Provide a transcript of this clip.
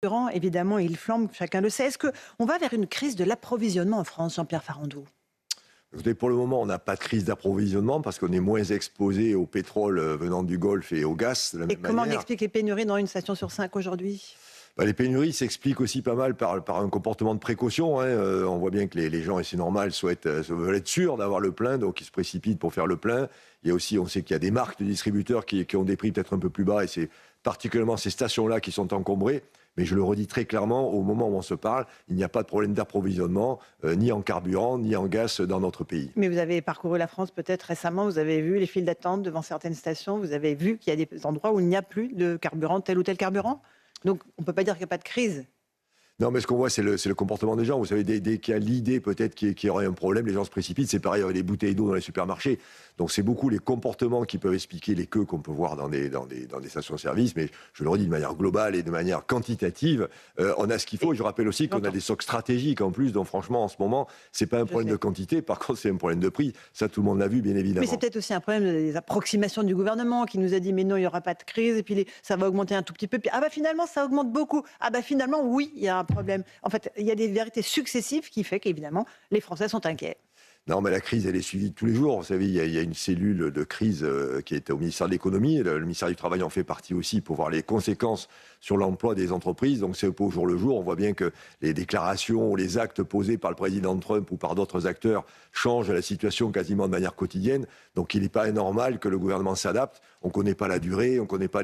carburant, évidemment, il flambe, chacun le sait. Est-ce qu'on va vers une crise de l'approvisionnement en France, Jean-Pierre Farandou? Écoutez, pour le moment, on n'a pas de crise d'approvisionnement parce qu'on est moins exposé au pétrole venant du Golfe et au gaz de la Et même comment on manière. explique les pénuries dans une station sur 5 aujourd'hui? Les pénuries s'expliquent aussi pas mal par un comportement de précaution, hein. On voit bien que les gens, et c'est normal, veulent être sûrs d'avoir le plein, donc ils se précipitent pour faire le plein. Il y a aussi, on sait qu'il y a des marques de distributeurs qui ont des prix peut-être un peu plus bas, et c'est particulièrement ces stations-là qui sont encombrées. Mais je le redis très clairement, au moment où on se parle, il n'y a pas de problème d'approvisionnement, ni en carburant, ni en gaz dans notre pays. Mais vous avez parcouru la France peut-être récemment, vous avez vu les files d'attente devant certaines stations, vous avez vu qu'il y a des endroits où il n'y a plus de carburant, tel ou tel carburant. Donc on ne peut pas dire qu'il n'y a pas de crise. Non, mais ce qu'on voit, c'est le comportement des gens. Vous savez, dès qu'il y a l'idée peut-être qu'il y aurait un problème, les gens se précipitent. C'est pareil avec les bouteilles d'eau dans les supermarchés. Donc c'est beaucoup les comportements qui peuvent expliquer les queues qu'on peut voir dans des stations-service. Mais je le redis de manière globale et de manière quantitative, on a ce qu'il faut. Et je rappelle aussi qu'on a J'entends. des stocks stratégiques en plus. Donc franchement, en ce moment, c'est pas un Je problème sais. de quantité. Par contre, c'est un problème de prix. Ça, tout le monde l'a vu, bien Mais évidemment. c'est peut-être aussi un problème des approximations du gouvernement qui nous a dit mais non, il n'y aura pas de crise, et puis ça va augmenter un tout petit peu. Puis, ah bah finalement, ça augmente beaucoup. Ah bah finalement, oui, il y a un problème. En fait, il y a des vérités successives qui fait qu'évidemment, les Français sont inquiets. Non, mais la crise, elle est suivie tous les jours. Vous savez, il y a une cellule de crise qui est au ministère de l'économie. Le ministère du Travail en fait partie aussi pour voir les conséquences sur l'emploi des entreprises. Donc, c'est pas au jour le jour. On voit bien que les déclarations ou les actes posés par le président Trump ou par d'autres acteurs changent la situation quasiment de manière quotidienne. Donc, il n'est pas anormal que le gouvernement s'adapte. On ne connaît pas la durée, on ne connaît pas